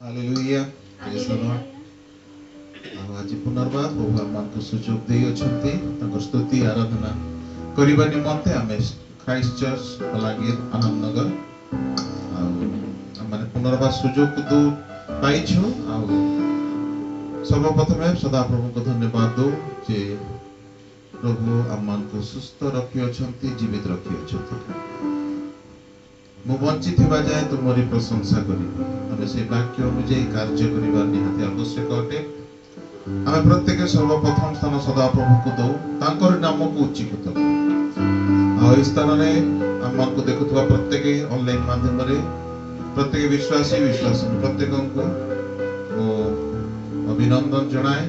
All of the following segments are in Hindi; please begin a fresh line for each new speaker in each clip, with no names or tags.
हालेलुया प्रेज द लॉर्ड आज पुनर्बार प्रभु आमको सुजोग दे अछंती तांकर स्तुति आराधना करिबा निमंते आमे क्राइस्ट चर्च बलांगीर आनंद नगर माने पुनर्बार सुजोग दो पाइछु आ सर्वप्रथम सदा प्रभु को धन्यवाद दो जे प्रभु आमको सुस्थ रखी अछंती जीवित रखी अछंती मु वंचित होगा जाए तुमरी प्रशंसा करी आम से वाक्य अनुजाई कार्य करने निहाती आवश्यक अटे आम प्रत्येक सर्वप्रथम स्थान सदा प्रभु को दौ तांकर नाम को उच्चीकृत करूं स्थान में आम देखुवा प्रत्येक ऑनलाइन माध्यम प्रत्येक विश्वासी प्रत्येक को अभिनंदन जनाए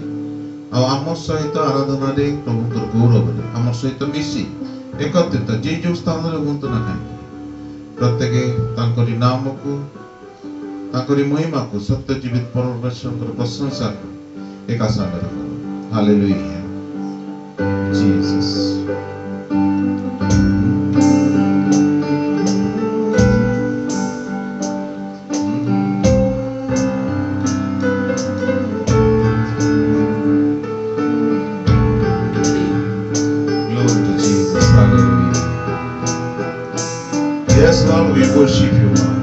आम सहित आराधना प्रभु गौरव आम सहित मिसी एकत्रित जे जो स्थान हूँ ना कहीं प्रत्येक तांकरी नाम को तांकरी महिमा को सत्य जीवित परमेश्वर प्रशंसा को एक आशा में रखो hallelujah Jesus Glory to Jesus. Hallelujah. Yes, Lord, we worship you, Lord.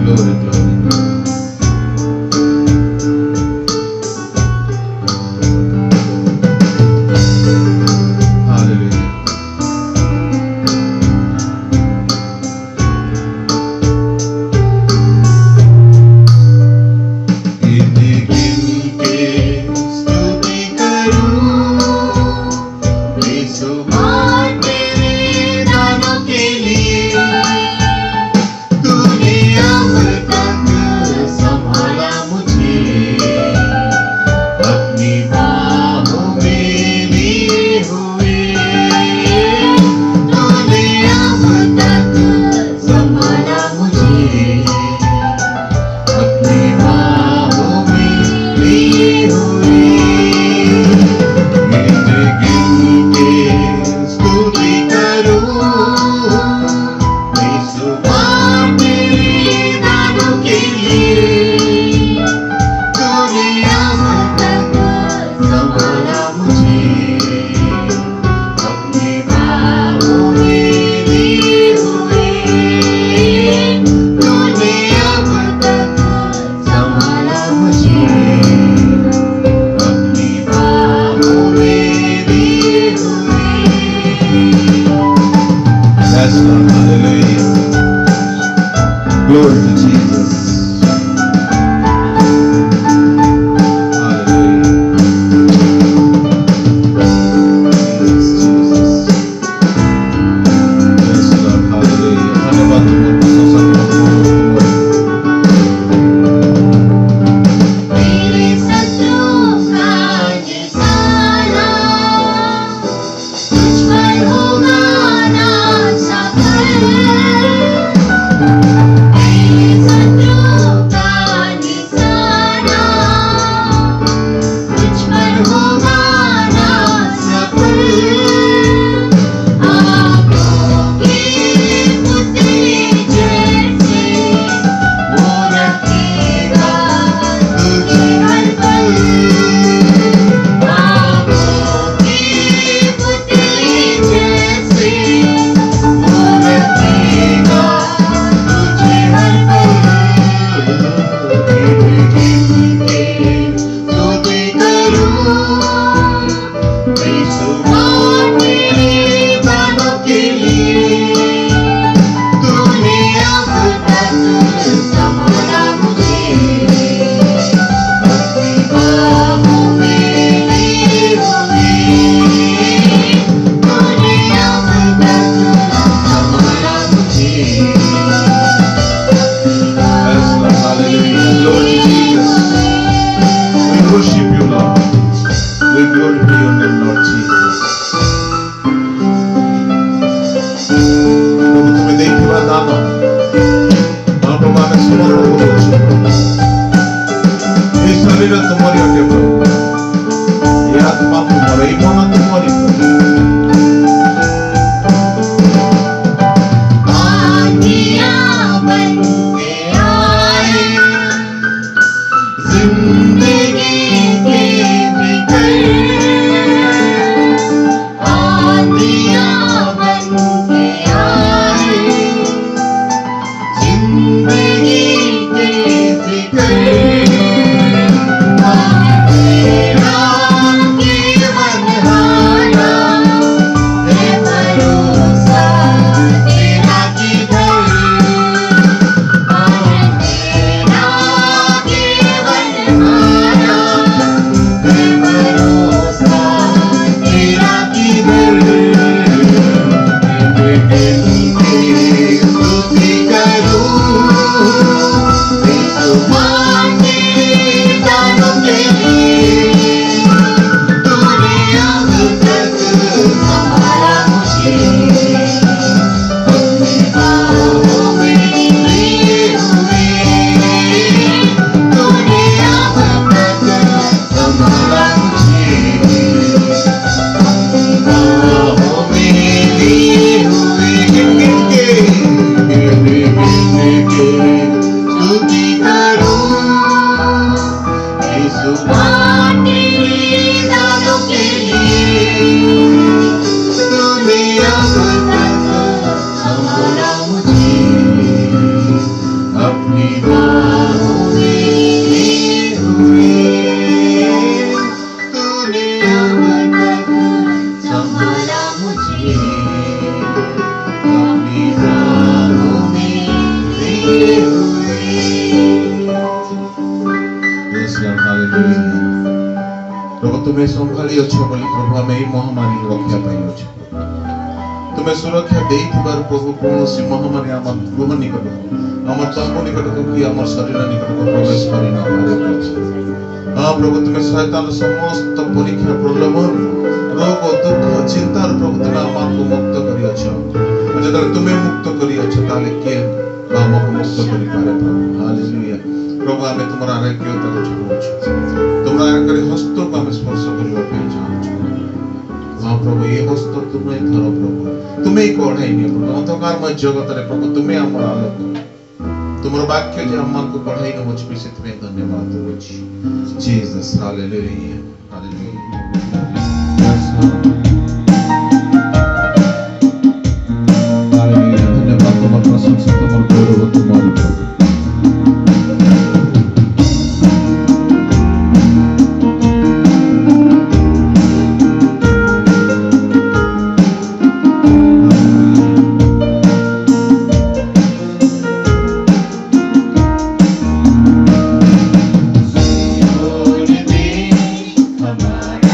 Glory, glory. Hallelujah. गिन गिन के स्तुति करूं तुम्हें सुरक्षा देइथिबार प्रभु कौनसी महामारी आम गृह निकट आम तंबु निकट कि आम शरीर निकट प्रवेश करि न पारे। हाँ प्रभु तुम्हें शैतान समस्त परीक्षा प्रलोभन रोग दुख चिंतार प्रभु तुम्हें आमको मुक्त करियछ। जदर तुम्हें मुक्त करियछ ताले के आमको मुक्त करि पारे प्रभु। हालेलुया प्रभु आमे तुमरा आरोग्यता को चाहूछु, तुमरा आरोग्य हस्त को आमे स्पर्श करिवा पे चाहूछु। हाँ प्रभु ये हस्त तुम्हें धरो प्रभु, तुम्हें कढ़ाई नियो प्रभु अंधकार में जगत रे प्रभु तुम्हें आमर आलोक तुमरो वाक्य जे अम्मान को पढ़ाई न होछि विशेष में धन्यवाद होछि जीसस। हालेलुया हालेलुया हालेलुया धन्यवाद तुमर प्रशंसा तुमर गौरव तुमर प्रभु।
हमारा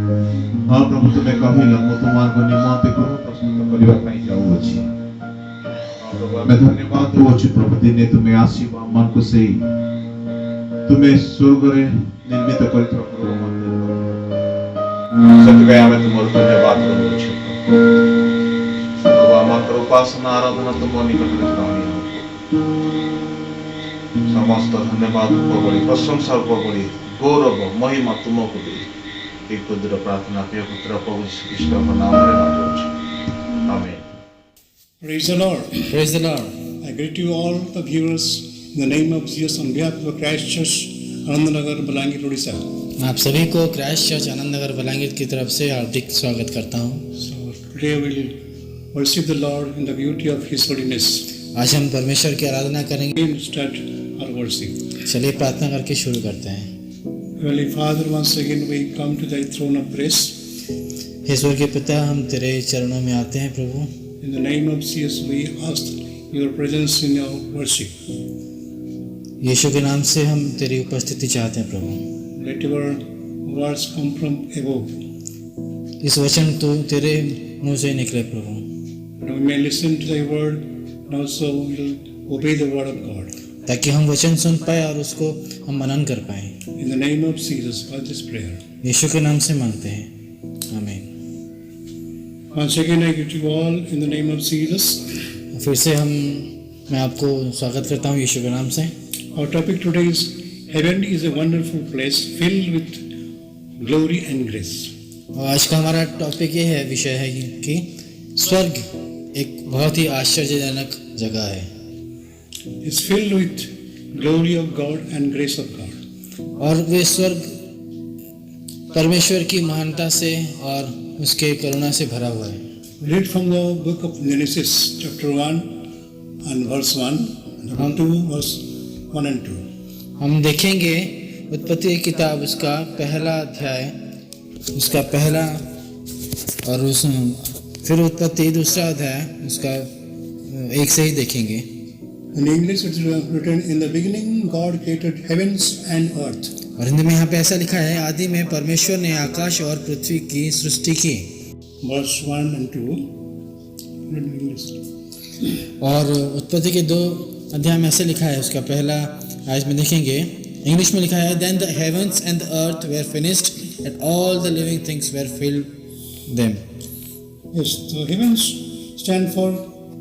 ହଁ ପ୍ରଭୁ ତୁମେ କହିଲ ମୁଁ ତୁମମାନଙ୍କ ନିମନ୍ତେ ଗୃହ ପ୍ରସ୍ତୁତ କରିବା ପାଇଁ ଯାଉଅଛି। ହଁ ପ୍ରଭୁ ଆମେ ଧନ୍ୟବାଦ ଦେଉଅଛୁ ପ୍ରଭୁ ଦିନେ ତୁମେ ଆସିବ ଆମମାନଙ୍କୁ ସେଇ ତୁମେ ସ୍ୱର୍ଗରେ ନିର୍ମିତ କରିଥିବା ଗୃହ ମନ୍ଦିର ସେଥିପାଇଁ ଆମେ ତୁମର ଧନ୍ୟବାଦ ଦେଉଅଛୁ ପ୍ରଭୁ। ଆମଙ୍କର ଉପାସନା ଆରାଧନା ତୁମ ନିକଟରେ ଗ୍ରହଣୀୟ ହେବ। ସମସ୍ତ ଧନ୍ୟବାଦ ଉପବଳି ପ୍ରଶଂସା ଉପବଳି ଗୌରବ ମହିମା ତୁମକୁ ଦେଇ এই ক্ষুদ্র প্রার্থনা প্রিয় পুত্র প্রভু যীশু খ্রিস্টଙ୍କ নামରେ ମାଗୁଅଛୁ। ଆମେନ୍।
Praise the Lord.
Praise the Lord.
I greet you all the viewers in the name of Jesus on behalf of Christ Church, Anandnagar, Balangir, Odisha.
मैं आप सभी को क्राइस्ट चर्च आनंद नगर बलांगीर की तरफ से हार्दिक स्वागत करता हूँ।
So today we will worship the Lord in the beauty of His holiness.
आज हम परमेश्वर की आराधना करेंगे।
We will start our worship.
चलिए प्रार्थना करके शुरू करते हैं।
Heavenly Father, once again we come to Thy throne of grace.
हे स्वर्गीय पिता, हम तेरे चरणों में आते हैं प्रभु।
In the name of Jesus, we ask Your presence in our worship.
यीशु के नाम से हम तेरी उपस्थिति चाहते हैं प्रभु।
Let your words come from above.
इस वचन तो तेरे मुंह से निकले प्रभु,
And we may listen to Thy word and also will obey the word of God.
ताकि हम वचन सुन पाए और उसको हम मनन कर पाए।
In the name of Jesus, for this prayer.
यीशु के नाम से मांगते हैं, आमीन।
Once again, I greet you all in the name of Jesus.
फिर से मैं आपको स्वागत करता हूँ यीशु के नाम से।
Our topic today is Heaven is a wonderful place filled with glory and grace.
और आज का हमारा टॉपिक ये है, विषय है कि स्वर्ग एक बहुत ही आश्चर्यजनक जगह है।
It's filled with glory of God and grace of God.
और वे स्वर्ग परमेश्वर की महानता से और उसके करुणा से भरा हुआ है।
We read from the book of Genesis, chapter 1 and verse 1, and 2, verse 1 and 2.
हम देखेंगे उत्पत्ति की किताब उसका पहला अध्याय, उसका पहला, और फिर उत्पत्ति दूसरा अध्याय उसका एक से ही देखेंगे।
In English, it's written, in the beginning, God created heavens and earth.
और हिंदी में यहाँ पे ऐसा लिखा है, आदि में परमेश्वर ने आकाश और पृथ्वी की सृष्टि की।
Verse 1 and 2. Read in English.
और उत्पत्ति के 2 अध्याय में ऐसे लिखा है, उसका पहला आज में देखेंगे, इंग्लिश में लिखा है, Then the heavens and the earth were finished and all the living things were filled them.
Yes, the heavens stand for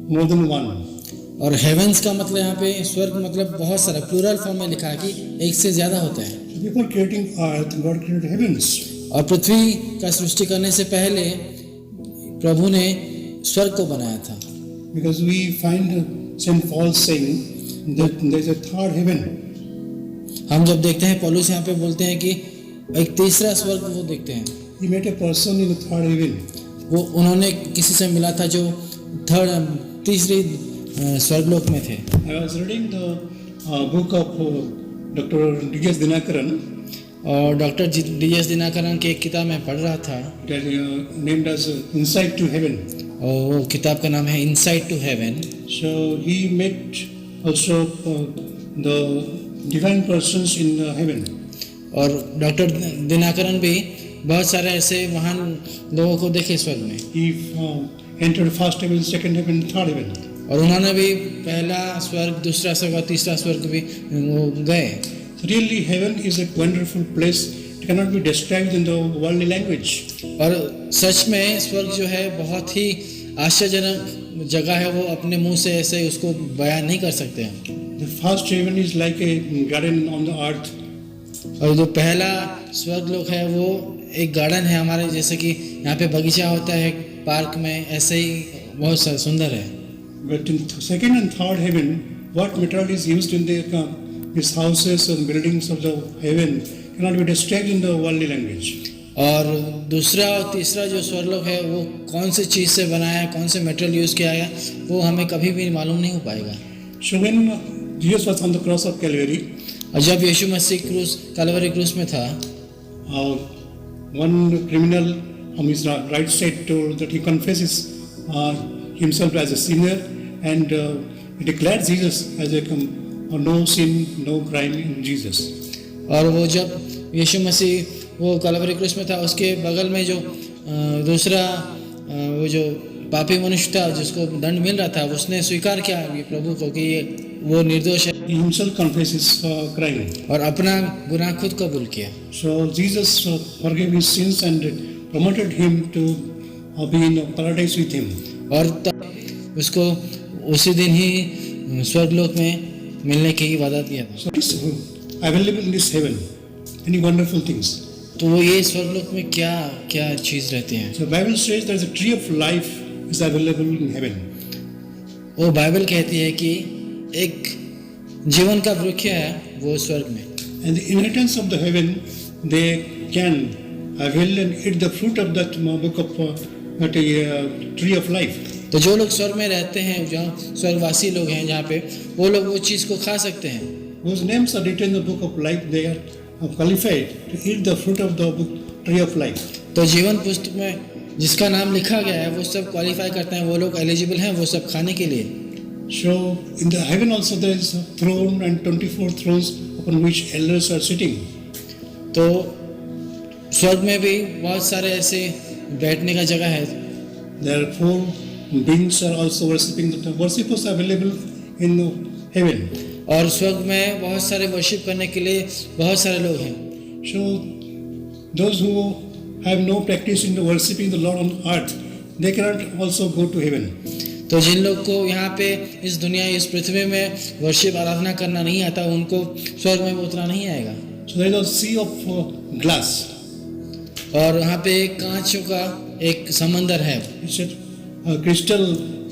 more than one.
और हेवेंस का मतलब यहाँ पे स्वर्ग मतलब बहुत सारा, प्लूरल फॉर्म में लिखा है कि एक से ज्यादा होता है।
Before creating earth, God created heavens.
और पृथ्वी का सृष्टि करने से पहले प्रभु ने स्वर्ग को बनाया था।
Because we find St. Paul saying that there is a third heaven.
हम जब देखते हैं पौलुस यहाँ पे बोलते हैं कि एक तीसरा स्वर्ग वो देखते हैं।
He met a person in the third heaven.
वो उन्होंने किसी से मिला था जो तीसरी स्वर्गलोक में थे।
I was reading the book of Dr. D.S. Dinakaran,
और डॉक्टर D.S. दिनाकरन की एक किताब में पढ़ रहा था,
that named as Insight to Heaven.
और वो किताब का नाम है insight to heaven.
So he met also the divine persons in heaven.
और डॉक्टर दिनाकरन भी बहुत सारे ऐसे महान लोगों को देखे स्वर्ग में।
He entered first heaven, second heaven, third heaven.
और उन्होंने भी पहला स्वर्ग, दूसरा स्वर्ग और तीसरा स्वर्ग भी वो गए।
Really, heaven is a wonderful place. It cannot be described in the worldly language.
और सच में स्वर्ग जो है बहुत ही आश्चर्यजनक जगह है, वो अपने मुंह से ऐसे उसको बयान नहीं कर सकते हम।
The first heaven is like a garden on the earth.
और जो पहला स्वर्ग लोक है वो एक गार्डन है हमारे, जैसे कि यहाँ पे बगीचा होता है पार्क में, ऐसे ही बहुत सुंदर है।
But in second and third heaven, what material is used in these houses and buildings of the heaven cannot be described in the worldly language.
और दूसरा और तीसरा जो स्वर्गलोक है वो कौन सी चीज़ से बनाया है, कौन से मटेरियल यूज़ किया है, वो हमें कभी भी मालूम नहीं हो पाएगा।
So when Jesus was on the cross of Calvary,
और जब यीशु मसीह कैलवरी क्रूस में था,
one criminal on his right side told that he confesses himself as a sinner and he declared Jesus as a no sin, no crime in Jesus.
और वो जब यीशु मसीह वो कलवरी क्रूस में था, उसके बगल में जो दूसरा वो जो पापी मनुष्य था जिसको दंड मिल रहा था, उसने स्वीकार किया ये प्रभु को कि ये वो निर्दोष है
He himself confesses crime.
और अपना गुनाह खुद कबूल किया।
So Jesus forgave his sins and promoted him to be in paradise with him.
और तब उसको उसी दिन ही स्वर्गलोक में मिलने की वादा दिया था।
So it is available in this heaven. Any wonderful things.
तो वो ये स्वर्गलोक में क्या क्या चीज रहती है?
So Bible says there is a tree of life is available in heaven.
वो बाइबल कहती है कि एक जीवन का वृक्ष है वो स्वर्ग में।
And the inheritance of the heaven, they can avail and eat the fruit of that book of that tree of life.
तो जो लोग स्वर्ग में रहते हैं, जहाँ स्वर्गवासी लोग हैं जहाँ पे, वो लोग वो चीज़ को खा सकते हैं।
Whose names are written in the book of life, they are qualified to eat the fruit of the book, tree of life.
तो जीवन पुस्तक में जिसका नाम लिखा गया है वो सब क्वालिफाई करते हैं, वो लोग एलिजिबल हैं वो सब खाने के लिए।
So in the heaven also there is a throne and 24 thrones upon which elders are sitting.
तो स्वर्ग में भी बहुत सारे ऐसे बैठने का जगह है।
There are 4 beings are also worshipping. The worshippers are available in heaven.
और स्वर्ग में बहुत सारे वर्शिप करने के लिए बहुत सारे लोग हैं।
So those who have no practice in the worshipping the Lord on earth, they cannot also go to heaven.
तो जिन लोग को यहाँ पे इस दुनिया इस पृथ्वी में वर्शिप आराधना करना नहीं आता, उनको स्वर्ग में उतना नहीं आएगा।
So there is a sea of glass.
और यहाँ पे एक कांचों का एक समंदर है।
It's a crystal,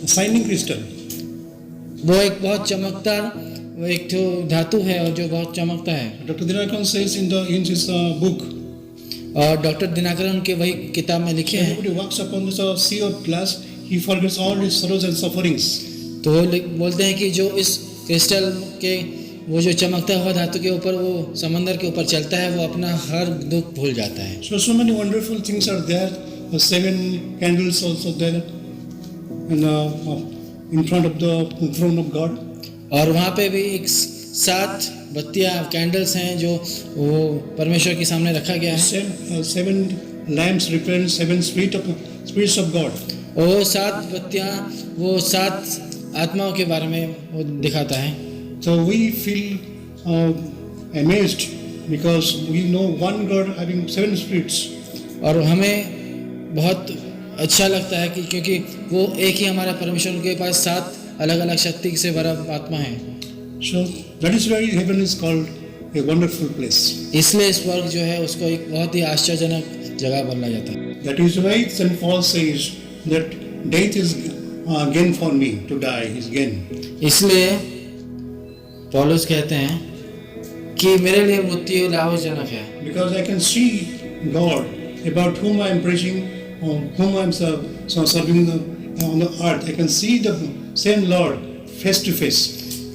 a shining crystal.
वो एक बहुत चमकता वो एक तो धातु है और जो बहुत चमकता है।
Dr. Dinakaran says in his book,
और डॉक्टर दिनाकरन के वही किताब में लिखे हैं।
everybody walks upon this sea of glass, he forgets all his sorrows and sufferings.
तो वो बोलते हैं कि जो इस क्रिस्टल के वो जो चमकता हुआ धातु के ऊपर वो समंदर के ऊपर चलता है, वो अपना हर दुख भूल जाता है।
So many wonderful things are there. The 7 candles also there, and in front of the throne of God.
और वहाँ पे भी एक 7 बत्तियाँ कैंडल्स हैं जो वो परमेश्वर के सामने रखा गया है।
7 lamps represent 7 spirits of God.
वो 7 बत्तियाँ वो 7 आत्माओं के बारे में वो दिखाता है।
So we feel amazed because we know one God having 7 spirits.
और हमें बहुत अच्छा लगता है कि क्योंकि वो एक ही हमारा परमेश्वर के पास 7 अलग अलग शक्ति से भरा आत्मा है।
So that is why heaven is called a wonderful place.
इसलिए स्वर्ग जो है उसको एक बहुत ही आश्चर्यजनक जगह बोला जाता है।
That is why St. Paul says that death is gain for me, to die is gain.
इसलिए पौलुस कहते हैं कि मेरे लिए मृत्यु लाभजनक है।
Because I can see God about whom I am preaching, whom I am serving on the earth. I can see the same Lord face to face.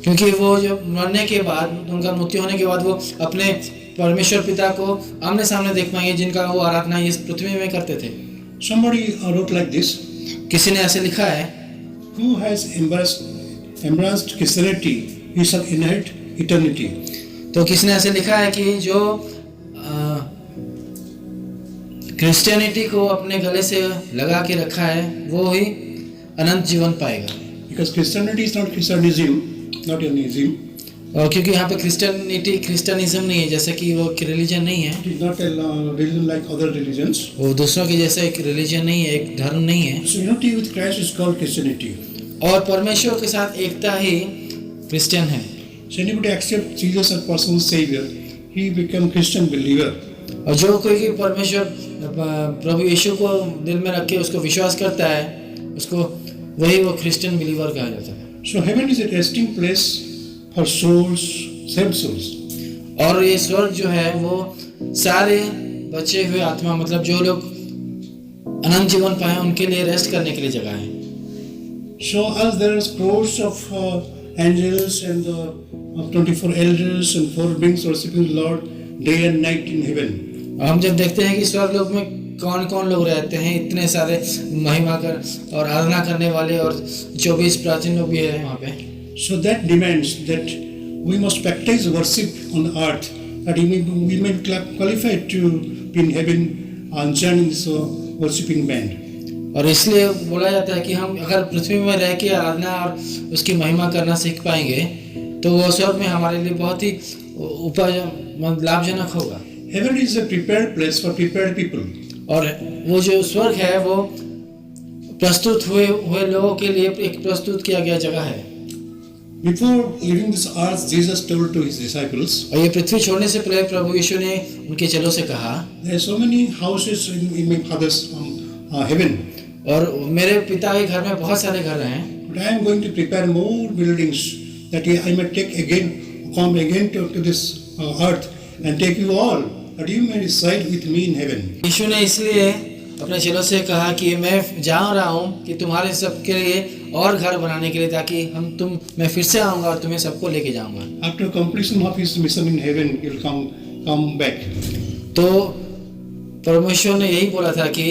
क्योंकि वो जब मरने के बाद, उनका मृत्यु होने के बाद, वो अपने परमेश्वर पिता को आमने सामने देख पाएंगे जिनका वो आराधना इस पृथ्वी में करते थे।
Somebody wrote like this.
किसी ने ऐसे लिखा है,
Who has embraced Christianity, he shall inherit eternity.
तो किसी ने ऐसे लिखा है कि जो क्रिश्चियनिटी को अपने गले से लगा के रखा है वो ही अनंत जीवन पाएगा।
Because Christianity is not Christianism, not an ism.
और क्योंकि यहाँ पे क्रिश्चियनिटी क्रिश्चियनिज्म नहीं है, जैसे कि वो रिलीजन नहीं है,
It is not a religion like other religions.
वो दूसरों के जैसा एक रिलीजन नहीं है, एक धर्म नहीं है।
So unity with Christ is called Christianity.
और परमेश्वर के साथ एकता ही क्रिश्चियन है।
So anybody accepts Jesus as personal savior, he become Christian believer.
और जो कोई परमेश्वर प्रभु यीशु को दिल में रख के उसको विश्वास करता है, उसको वही वो क्रिश्चियन बिलीवर कहा जाता है।
So heaven is a resting place for souls, saved souls.
और ये स्वर्ग जो है वो सारे बचे हुए आत्मा, मतलब जो लोग अनंत जीवन पाए उनके लिए रेस्ट करने के लिए जगह है।
So as there are crores of angels and 24 elders and 4 beings worshiping the Lord day and night in heaven.
हम जब देखते हैं कि स्वर्ग लोक में कौन कौन लोग रहते हैं, इतने सारे महिमा कर और आराधना करने वाले और 24 प्राचीन लोग भी हैं वहाँ पे।
So that demands that we must practice worship on earth, that we may be qualified to be in heaven joining this worshipping band.
और इसलिए बोला जाता है कि हम अगर पृथ्वी में रह के आराधना और उसकी महिमा करना सीख पाएंगे तो वो स्वर्ग में हमारे लिए बहुत ही लाभजनक होगा।
Heaven is a prepared place for prepared people.
और वो जो स्वर्ग है वो प्रस्तुत हुए लोगों के लिए एक प्रस्तुत किया गया जगह है।
Before leaving this earth, Jesus told to his disciples,
और ये पृथ्वी छोड़ने से पहले प्रभु यीशु ने उनके चेलों से कहा,
there are so many houses in my father's heaven.
और मेरे पिता के घर में बहुत सारे घर हैं,
But I am going to prepare more buildings that I may come again to this earth and take you all, that you may reside with me in heaven.
यीशु ने इसलिए अपने चेलों से कहा कि मैं जा रहा हूँ कि तुम्हारे सबके लिए और घर बनाने के लिए, ताकि मैं फिर से आऊँगा और तुम्हें सबको लेके जाऊँगा।
After completion of his mission in heaven, he will come back.
तो परमेश्वर ने यही बोला था कि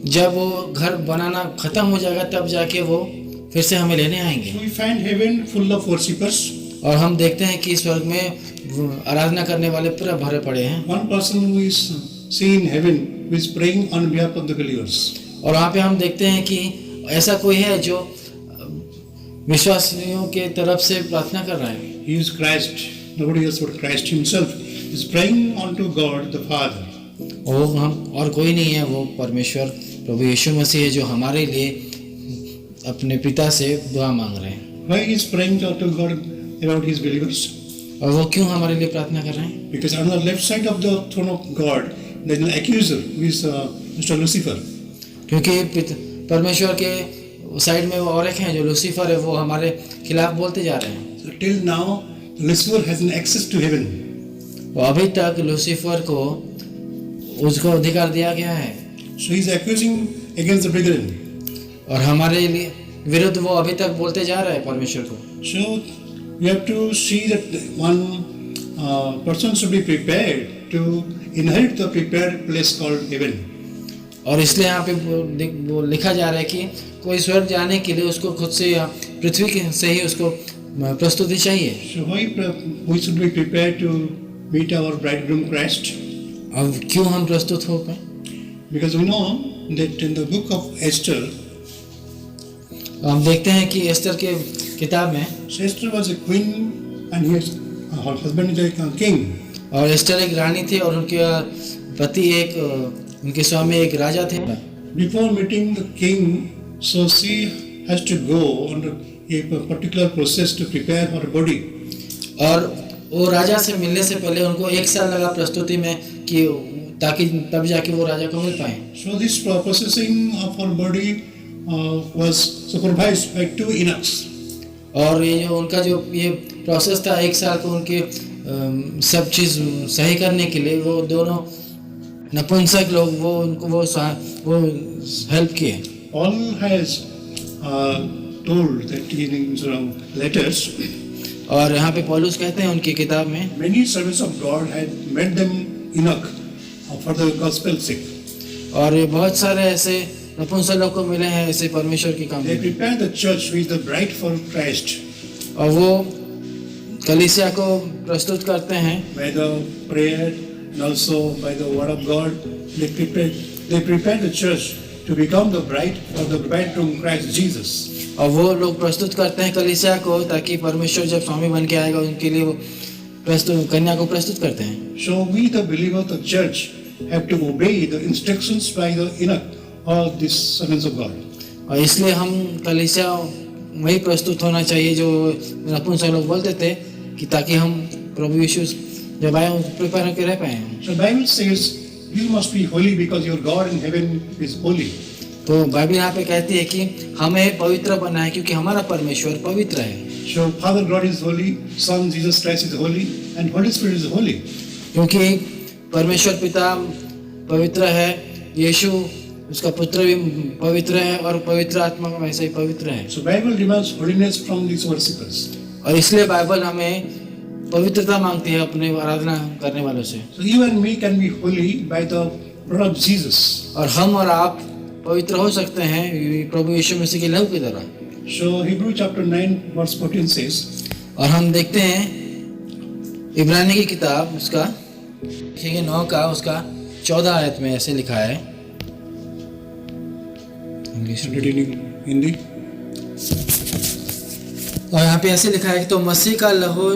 जब वो घर बनाना खत्म हो जाएगा तब जाके वो फिर से हमें लेने आएंगे।
So we find heaven full of worshippers.
और हम देखते हैं कि स्वर्ग में आराधना करने वाले पूरा भरे पड़े हैं।
One person who is seen in heaven who is praying on behalf of the believers.
और वहाँ पे हम देखते हैं कि ऐसा कोई है जो विश्वासियों के तरफ से प्रार्थना कर रहा है।
He is Christ, nobody else but Christ himself is praying unto God the Father.
वो हम और कोई नहीं है, वो परमेश्वर प्रभु यीशु मसीह है जो हमारे लिए अपने पिता से दुआ मांग रहे हैं।
Why he is praying unto God about his believers?
और वो क्यों हमारे लिए प्रार्थना कर रहे हैं?
Because on the left side of the throne of God there is an accuser who is Mr. Lucifer.
क्योंकि परमेश्वर के साइड में वो और एक हैं जो लूसीफर है, वो हमारे खिलाफ बोलते जा रहे हैं।
So till now Lucifer has an access to heaven.
वो अभी तक लूसीफर को उसको अधिकार दिया गया है।
So he is accusing against the brethren.
और हमारे लिए विरुद्ध वो अभी तक बोलते जा रहा है परमेश्वर को।
So we have to see that one person should be prepared to inherit the prepared place called heaven.
और इसलिए यहाँ पे वो लिखा जा रहा है कि कोई स्वर्ग जाने के लिए उसको खुद से या पृथ्वी से ही उसको प्रस्तुति चाहिए।
So why we should be prepared to meet our bridegroom Christ?
अब क्यों हम प्रस्तुत हो पाए?
Because we know that in the book of Esther,
हम देखते हैं कि एस्तर के किताब में
so Esther was a queen and her husband is a king.
और एस्टर एक रानी थी और उनके पति उनके स्वामी एक राजा थे।
Before meeting the king, so she has to go on a particular process to prepare her body.
और वो राजा से मिलने से पहले उनको 1 साल लगा प्रस्तुति में कि ताकि तब जाके वो राजा को मिल पाए।
So this processing of her body was supervised by 2 eunuchs.
और ये जो उनका जो ये प्रोसेस था 1 साल को उनके सब चीज़ सही करने के लिए वो दोनों नपुंसक लोग वो उनको वो हेल्प किए।
Paul has told that in his letters,
और यहाँ पे पौलुस कहते हैं उनकी किताब में,
many servants of God had made them eunuch for the gospel's sake.
और ये बहुत सारे ऐसे नपुंसक लोग को मिले हैं ऐसे परमेश्वर की काम
They
में।
prepare the church who is the bride for Christ
और वो कलीसिया को प्रस्तुत करते हैं
by the prayer and also by the word of God. They prepare the church to become the bride for the bridegroom Christ Jesus.
और वो लोग प्रस्तुत करते हैं कलीसिया को ताकि परमेश्वर जब स्वामी बन के आएगा उनके लिए वो कन्या को प्रस्तुत करते हैं।
So we the believer, the church, have to obey the instructions by the eunuch or these servants of God.
और इसलिए हम कलीसिया वही प्रस्तुत होना चाहिए जो नपुंसक लोग बोलते थे कि ताकि हम प्रभु यीशु जब आए प्रिपेयर होकर रह पाए।
So Bible says you must be holy because your God in heaven is holy.
तो बाइबल यहाँ पे कहती है कि हमें पवित्र बनना है क्योंकि हमारा परमेश्वर पवित्र है।
So Father God is holy, Son Jesus Christ is holy, and Holy Spirit is holy.
क्योंकि परमेश्वर पिता पवित्र है, यीशु उसका पुत्र भी पवित्र है और पवित्र आत्मा वैसे ही पवित्र है।
So Bible demands holiness from these worshippers.
और इसलिए बाइबल हमें पवित्रता मांगती है अपने आराधना करने वालों से।
So you and me can be holy by the blood of Jesus.
और हम और आप पवित्र हो सकते हैं प्रभु यीशु मसीह के लहू की तरह।
So Hebrew chapter 9 verse 14 says,
और हम देखते हैं इब्रानी की किताब उसका 9 का उसका 14 आयत में ऐसे लिखा है, इंग्लिश में,
Read in Hindi.
और यहाँ पे ऐसे लिखा है कि तो मसीह का लहू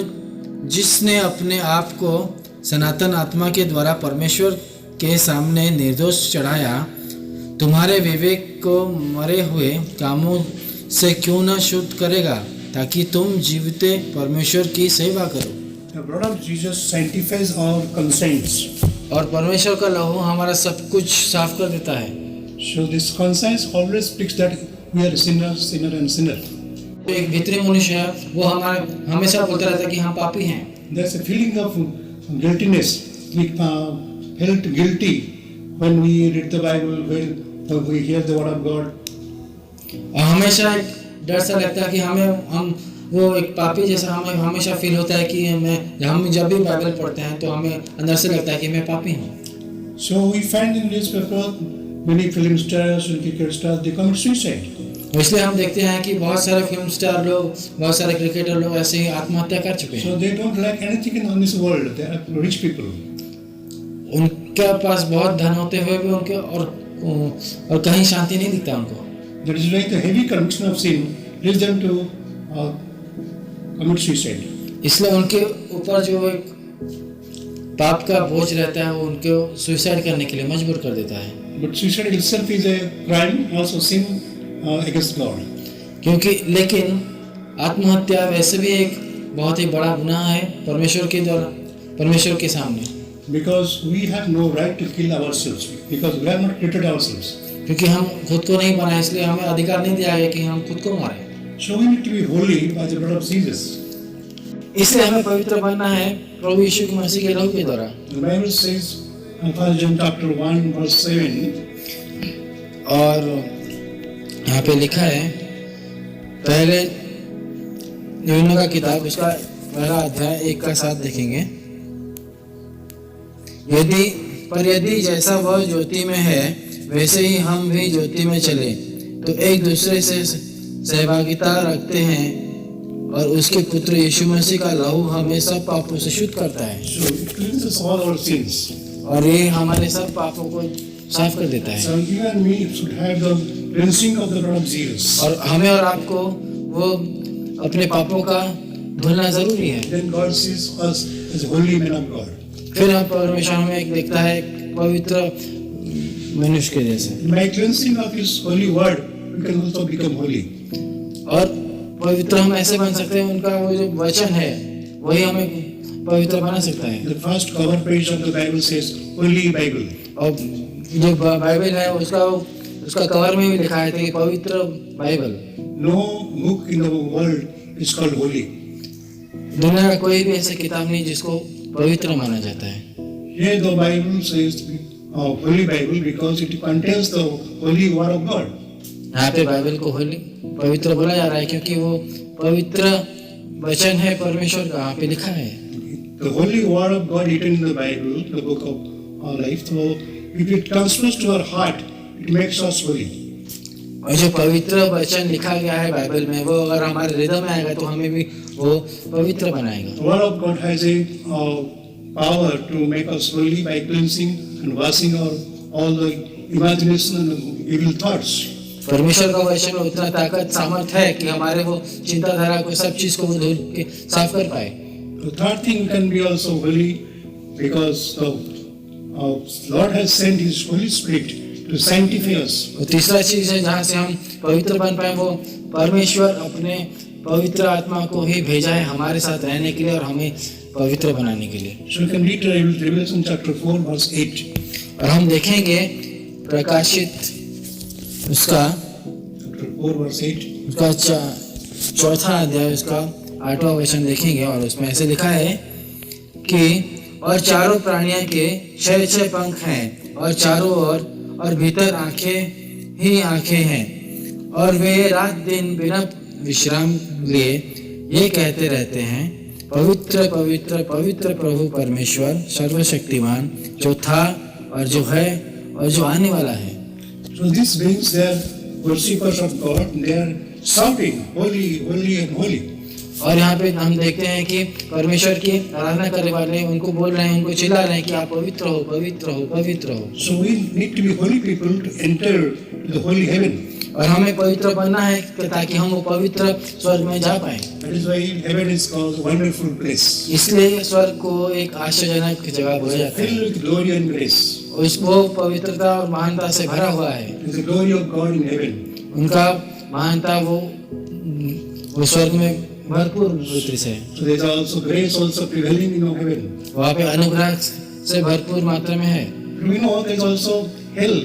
जिसने अपने आप को सनातन आत्मा के द्वारा परमेश्वर के सामने निर्दोष चढ़ाया, तुम्हारे विवेक को मरे हुए कामों से क्यों न शुद्ध करेगा, ताकि तुम जीवते परमेश्वर की सेवा करो।
The blood of Jesus sanctifies our conscience.
और परमेश्वर का लहू हमारा सब कुछ साफ कर देता है।
So this conscience always speaks that we are sinner, sinner and sinner.
एक भीतरी मनुष्य है, वो हमारे हमेशा बोलता रहता है कि हम पापी हैं।
There's a feeling of guiltiness. We felt guilty when we read the Bible, when we hear the word of God.
और हमेशा एक डर सा लगता है कि हम वो एक पापी जैसा हमें हमेशा फील होता है कि हम जब भी बाइबल पढ़ते हैं तो हमें अंदर से लगता है कि मैं पापी हूँ।
So we find in newspaper many film stars and cricket stars they commit suicide.
इसलिए हम देखते हैं कि बहुत सारे फिल्म स्टार लोग, बहुत सारे क्रिकेटर लोग ऐसे ही आत्महत्या कर चुके हैं।
So they don't like anything in this world. They are rich people.
उनके पास बहुत धन होते हुए भी उनके और कहीं शांति नहीं दिखता उनको।
That is why the heavy conviction of sin leads them to commit suicide.
इसलिए उनके ऊपर जो एक पाप का बोझ रहता है वो उनको सुसाइड करने के लिए मजबूर कर देता है।
But suicide itself is a crime, also sin against God.
क्योंकि लेकिन आत्महत्या वैसे भी एक बहुत ही बड़ा गुनाह है परमेश्वर के द्वारा, परमेश्वर के सामने।
Because we have no right to kill ourselves, because we have not created ourselves.
क्योंकि हम खुद को नहीं बनाए, इसलिए हमें अधिकार नहीं दिया है कि हम खुद को मारें।
So we need to be holy by the blood of Jesus.
इसलिए हमें पवित्र बनना है प्रभु यीशु की मसीह के लहू के द्वारा।
The Bible says in 1 John chapter 1 verse 7.
और यहाँ पे लिखा है, पहले यूहन्ना का किताब उसका पहला अध्याय 1 का 7 देखेंगे। यदि जैसा वह ज्योति में है वैसे ही हम भी ज्योति में चले तो एक दूसरे से सहभागिता रखते हैं, और उसके पुत्र यीशु मसीह का लहू हमें सब पापों से शुद्ध करता है।
So it cleanses all our sins.
और ये हमारे सब पापों को साफ कर देता है।
So you and me should have the cleansing of the blood of Jesus.
और हमें और आपको वो अपने पापों का धुलना जरूरी है।
Then God sees us as holy men of God.
फिर हम परमेश्वर हमें एक देखता है पवित्र मनुष्य के जैसे।
By cleansing of His holy word, we can also become holy.
और पवित्र हम ऐसे बन सकते हैं, उनका वो जो वचन है वही हमें पवित्र बना सकता है।
The first cover page of the Bible says Holy Bible.
और जो बाइबल है उसका कवर में भी लिखा है कि पवित्र Bible.
No book in the world is called holy.
दुनिया का कोई भी ऐसी किताब नहीं जिसको पवित्र माना जाता है।
Here the Bible says Holy Bible because it contains the holy word of God.
यहाँ पे बाइबल को होली पवित्र बोला जा रहा है क्योंकि वो पवित्र वचन है परमेश्वर का, यहाँ पे लिखा है।
The holy word of God written in the Bible, the book of our life, so if it transfers to our heart, it makes us holy.
और जो पवित्र वचन लिखा गया है बाइबल में वो अगर हमारे हृदय में आएगा तो हमें भी वो पवित्र बनाएगा।
The word of God has a power to make us holy by cleansing and washing all the imagination and evil thoughts.
परमेश्वर का वचन में उतना ताकत सामर्थ है कि हमारे वो चिंताधारा को सब चीज को वो धुल के साफ कर पाए।
The third thing can be also holy because the Lord has sent His Holy Spirit to sanctify us.
और तीसरा चीज है जहाँ से हम पवित्र बन पाए, वो परमेश्वर अपने पवित्र आत्मा को ही भेजा है हमारे साथ रहने के लिए और हमें पवित्र बनाने के लिए।
So you can read Revelation chapter 4 verse 8.
और हम देखेंगे प्रकाशित उसका
Chapter 4 verse 8.
उसका चौथा अध्याय उसका 8वां वचन देखेंगे और उसमें ऐसे लिखा है कि और चारों प्राणियों के 6 पंख हैं और चारों ओर और भीतर आंखें ही आंखें हैं, और वे रात दिन बिना विश्राम लिए ये कहते रहते हैं पवित्र पवित्र पवित्र प्रभु परमेश्वर सर्वशक्तिमान, जो था और जो है और जो आने वाला है।
So this means they are worshippers of God. They are shouting, holy, holy and holy.
और यहाँ पे हम देखते हैं कि परमेश्वर की आराधना करने वाले उनको बोल रहे हैं, उनको चिल्ला रहे हैं कि आप पवित्र हो, पवित्र हो, पवित्र हो।
So we need to be holy people to enter the holy heaven.
और हमें पवित्र बनना है ताकि हम वो पवित्र स्वर्ग में जा पाए।
That is why heaven is called a wonderful place,
इसलिए स्वर्ग को एक आश्चर्यजनक जगह बोला जाता है।
filled with glory and grace.
उसको पवित्रता और महानता से भरा हुआ है।
It's the glory of God in heaven.
उनका महानता वो स्वर्ग में भरपूर रीति से।
So there is also grace also prevailing in heaven.
वहाँ पे अनुग्रह से भरपूर मात्रा में है।
We know there is also hell.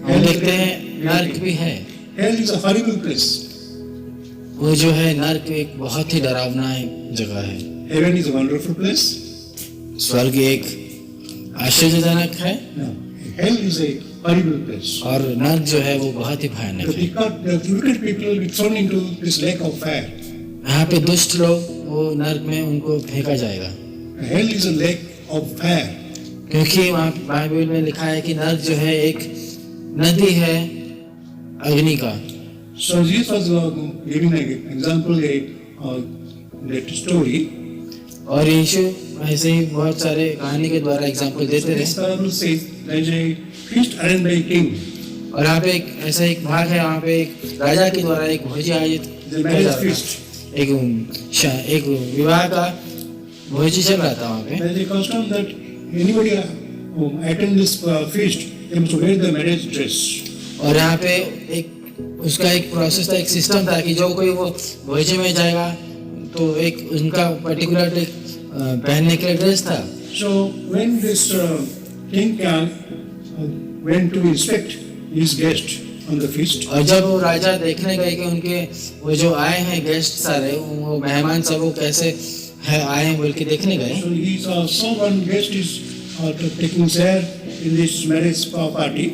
हम देखते हैं नर्क भी है।
Hell is a horrible place.
वो जो है नर्क एक बहुत ही डरावना जगह है।
Heaven is a wonderful place.
स्वर्ग एक आश्चर्यजनक है।
No. Hell is a horrible place.
और नर्क जो है वो बहुत ही भयानक
The
है।
wicked people will be thrown into this lake of fire.
यहाँ पे दुष्ट लोग वो नर्क में उनको फेंका जाएगा।
Hell is a lake of fire.
क्योंकि वहाँ बाइबल में लिखा है कि नर्क जो है एक नदी है अग्नि का।
So Jesus was giving an example, that story.
और यीशु ऐसे ही बहुत सारे कहानी के द्वारा एग्जाम्पल देते
This
रहे।
parable says there is a feast arranged by a king.
और यहाँ पे एक ऐसा एक भाग है, वहाँ पे एक राजा के द्वारा एक भोजी आयोजित
The
किया
marriage
जा रहा
feast.
था। एक विवाह का भोजी चल रहा था वहाँ पे।
There is a custom that anybody who attend this feast, they must wear the marriage dress.
और यहाँ पे एक उसका एक प्रोसेस था, एक सिस्टम था कि जो कोई वो भोजी में जाएगा तो एक उनका पर्टिकुलर एक पहनने के लिए ड्रेस था।
So when this king went to inspect his guest on the feast,
और जब वो राजा देखने गए कि उनके वो जो आए हैं गेस्ट सारे, वो मेहमान सब वो कैसे है आए हैं बोल के देखने गए।
so he saw one guest is taking share in this marriage party.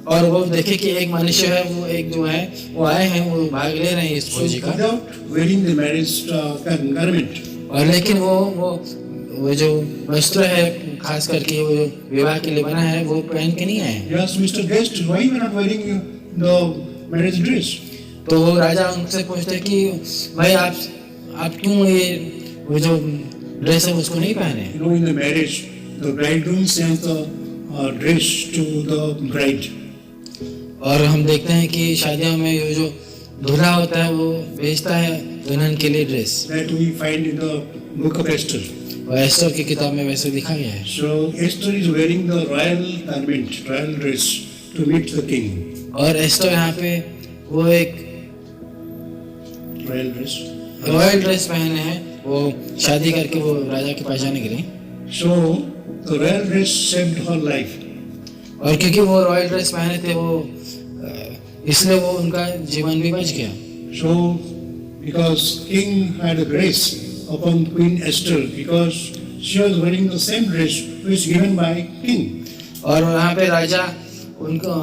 और वो देखे कि एक मनुष्य है, वो एक जो है वो आए हैं, वो भाग ले रहे हैं इस
So
भोजी का।
without wearing the marriage garment,
और लेकिन वो जो वस्त्र है खास करके वो जो विवाह के लिए बना है वो पहन के नहीं आए।
he asked Mr. Guest, why you are not wearing the marriage dress?
तो वो राजा उनसे पूछते कि भाई आप क्यों ये वो जो ड्रेस है उसको नहीं पहने।
You know, in the marriage, the bridegroom sends the dress to the bride.
और हम देखते हैं कि शादियों में ये जो दूल्हा होता है वो भेजता है दुल्हन के लिए dress.
That we find in the book of Esther.
और एस्टर की किताब में वैसे लिखा गया है।
So Esther is wearing the royal garment, royal dress to meet the king.
और एस्टर यहाँ पे वो एक
Royal dress.
रॉयल ड्रेस पहने हैं, वो शादी करके वो राजा के पास जाने के लिए।
So the royal dress saved her life.
और क्योंकि वो रॉयल ड्रेस पहने थे वो इसलिए वो उनका जीवन भी बच गया।
So because king had a grace upon Queen Esther, because she was wearing the same dress which given by king.
और वहाँ पे राजा उनको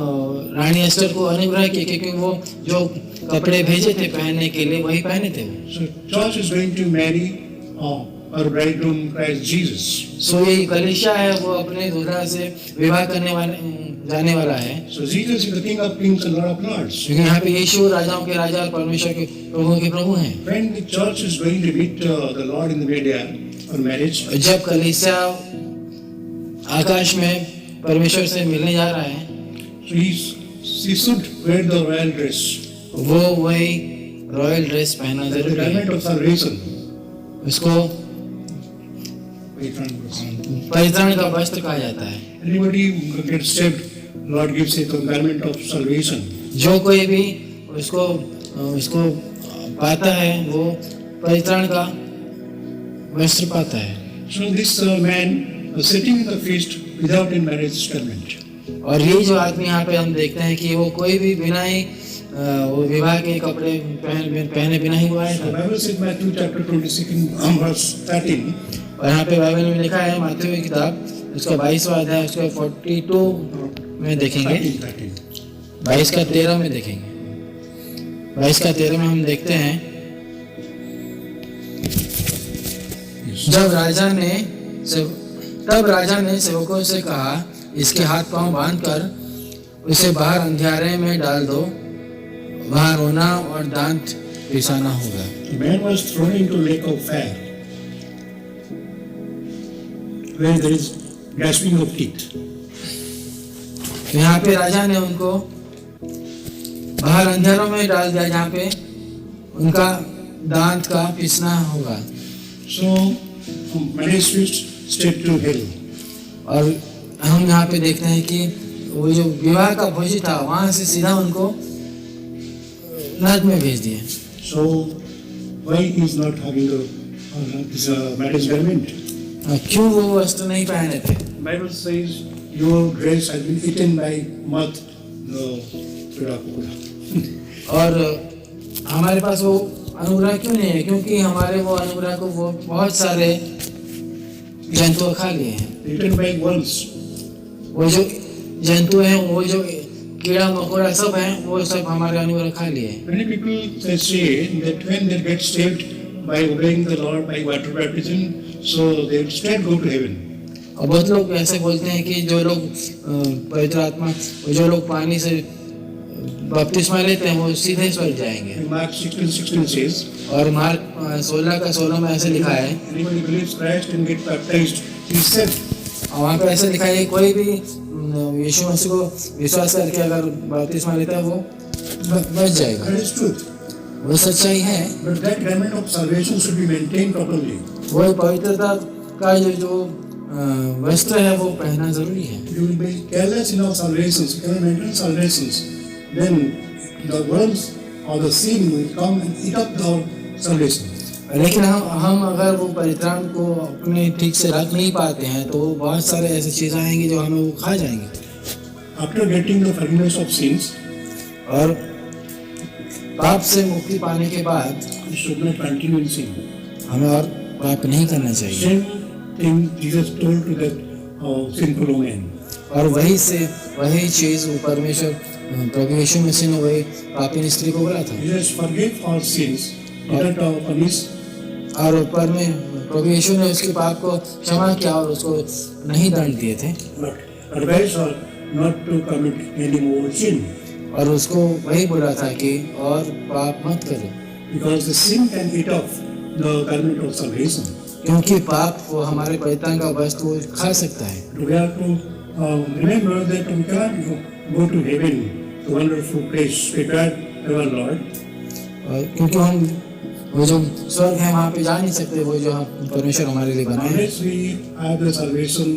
रानी एस्टर को अनुग्रह किया क्योंकि वो जो कपड़े भेजे थे पहनने के लिए वही पहने थे।
So church is going to marry our bridegroom Christ Jesus.
सो ये कलीसिया है वो अपने दूल्हा से विवाह करने जाने वाला है।
So Jesus is the King of Kings and Lord of Lords.
क्योंकि यहाँ पे यीशु राजाओं के राजा और परमेश्वर के प्रभु हैं।
When the church is going to meet the Lord in the mid-air for marriage,
जब कलीसिया आकाश में परमेश्वर से मिलने जा रहा है
so he should wear the royal dress,
वो वही रॉयल ड्रेस पहना
the
जरूरी है।
garment of salvation.
उसको परित्राण का वस्त्र कहा जाता है।
Anybody who gets saved, Lord gives it the garment of salvation.
जो कोई भी उसको पाता है वो परित्राण का वस्त्र पाता है।
So this man was sitting in the feast without a marriage garment.
और ये जो आदमी यहाँ पे हम देखते हैं कि वो कोई भी बिना ही वो विवाह के कपड़े पहने बिना ही वो आया
The
था।
Bible says Matthew chapter 26 verse 13.
और यहाँ पे बाइबल में लिखा है मत्ती की किताब उसका 22वां अध्याय उसका 42 में देखेंगे, 22 का 13 में देखेंगे। 22 का 13 में हम देखते हैं, तब राजा ने सेवकों से कहा, इसके हाथ पांव बांधकर उसे बाहर अंधियारे में डाल दो, वहां रोना और दांत पिसाना होगा।
The man was thrown into lake of fire, where there is grasping of teeth.
तो यहाँ पे राजा ने उनको बाहर अंधेरों में डाल दिया, जहाँ पे उनका दांत का पिसना होगा।
So, man is switched straight to hell.
और हम यहाँ पे देखते हैं कि वो जो विवाह का भोज था, वहां से सीधा उनको नरक में भेज दिया।
So, why he is not having this marriage garment?
क्यों वो वस्त्र नहीं पहने थे?
Bible says your dress has been eaten by moth.
और हमारे पास वो अनुग्रह क्यों नहीं है? क्योंकि हमारे वो अनुग्रह को वो बहुत सारे जंतु खा लिए हैं।
Eaten by worms.
वो जो जंतु हैं, वो जो कीड़ा मकोड़ा सब हैं, वो सब हमारे अनुग्रह खा लिए हैं।
Many people they say that when they get saved by obeying the Lord by water baptism, so they will straight go to heaven.
और बहुत लोग ऐसे बोलते हैं कि जो लोग पवित्र आत्मा, जो लोग पानी से बपतिस्मा लेते हैं, वो सीधे स्वर्ग जाएंगे।
In Mark 16:16 says,
और मार्क 16:16 में ऐसे लिखा है,
anybody believes Christ and get baptized, he is saved.
और वहाँ पे ऐसे लिखा है, कोई भी यीशु मसीह को विश्वास करके अगर बपतिस्मा लेता है, वो बच जाएगा।
That is truth.
वो सच्चाई है।
But that garment of salvation should be maintained properly.
वो पवित्रता का जो वस्त्र है, वो पहनना जरूरी है।
You will be careless in our salvations, you cannot maintain salvations. Then the worms or the sin will come and eat up our salvation.
लेकिन हम अगर वो परित्राण को अपने ठीक से रख नहीं पाते हैं, तो बहुत सारे ऐसी चीजें आएंगी जो हमें वो खा जाएंगे।
After getting the forgiveness of sins,
और पाप से मुक्ति पाने के बाद
we should not continue in sin.
हमें और पाप नहीं करना चाहिए।
Same thing Jesus told to that sinful woman.
और वही चीज वो परमेश्वर प्रभु यीशु मसीह ने वही पापी स्त्री को बोला था।
Jesus forgave our sins, didn't punish.
और ऊपर में प्रभु यीशु ने उसके पाप को क्षमा किया और उसको नहीं दंड दिए थे,
But advised her not to commit any more sin.
और उसको वही बोला था कि और पाप मत करो,
Because the sin can eat off the garment of salvation.
क्योंकि पाप वो हमारे परित्राण का वस्त्र वो खा सकता है।
We have to remember that we cannot go to heaven, the wonderful place prepared by our Lord.
और क्योंकि हम वो जो स्वर्ग है वहाँ पे जा नहीं सकते, वो जो परमेश्वर हमारे लिए बनाए हैं।
Unless we have the salvation,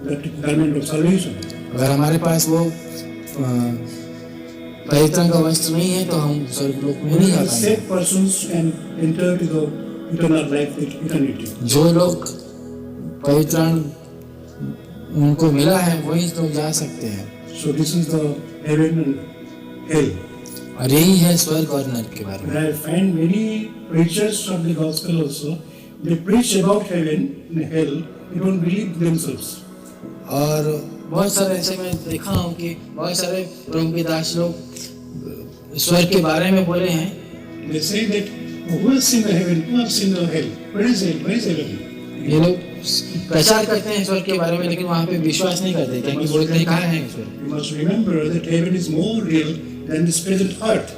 that garment of salvation.
अगर हमारे पास वो परित्राण का वस्त्र नहीं है, तो हम स्वर्ग लोक में नहीं जा
Only
पाएंगे।
saved persons can enter to the eternal life with eternity.
जो लोग परित्राण उनको मिला है, वही लोग जा सकते हैं।
So this is the heaven and hell.
और यही है स्वर्ग और नरक के बारे
But
में।
I find many preachers of the gospel also, they preach about heaven and hell, they don't believe themselves.
और बहुत सारे ऐसे मैं देखा हूँ कि बहुत सारे प्रभु के दास लोग स्वर्ग के बारे में बोले हैं।
They say that, who has seen the heaven, who has seen the hell? Where is hell? Where is heaven?
ये लोग प्रचार करते हैं स्वर्ग के बारे में, लेकिन वहाँ पे विश्वास नहीं करते, क्योंकि बोलते हैं कहाँ है स्वर्ग।
You must remember that heaven is more real than this present earth.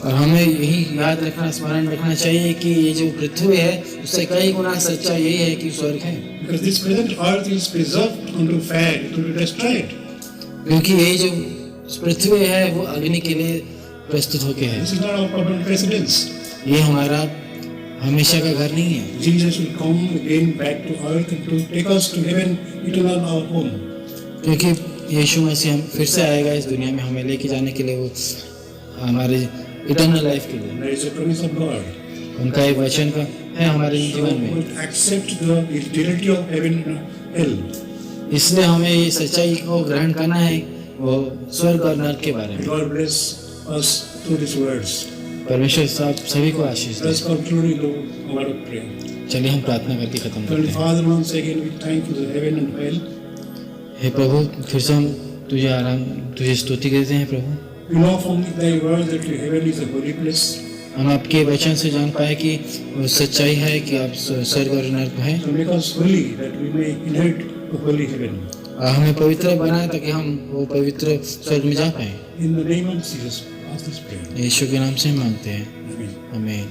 और हमें यही याद रखना, स्मरण रखना चाहिए कि ये जो पृथ्वी है, उससे कई गुना सच्चा यही है कि स्वर्ग है।
Because this present earth is preserved unto fire, it will be destroyed.
क्योंकि ये जो पृथ्वी है वो अग्नि के लिए प्रस्तुत होके है।
This is not our permanent residence.
ये हमारा हमेशा का घर नहीं है।
Jesus will come again back to earth to take us to heaven, eternal our home.
क्योंकि यीशु मसीह हम फिर से आएगा इस दुनिया में, हमें लेके जाने के लिए, वो हमारे इटर्नल लाइफ के लिए।
There is a promise of God.
उनका एक वचन का है हमारे
So
जीवन
we
में।
would accept the reality of heaven and hell.
इसलिए हमें ये सच्चाई को ग्रहण करना है, वो स्वर्ग और नरक के बारे में।
God bless us through these words.
परमेश्वर साहब सभी को आशीष
Let's
they.
conclude the word of prayer.
चलिए हम प्रार्थना करके खत्म
Heavenly
करते हैं।
Father, once again we thank you for heaven and hell.
हे प्रभु, फिर से हम तुझे स्तुति करते हैं प्रभु।
We know from thy word that heaven is a holy place.
हम आपके वचन से जान पाए कि वो सच्चाई है कि आप स्वर्ग और नरक हैं।
So make us holy that we may inherit the holy heaven.
और हमें पवित्र बनाए ताकि हम वो पवित्र स्वर्ग में जा पाए।
In the name of Jesus, ask this prayer.
यीशु के नाम से मांगते हैं,
Amen.
आमीन।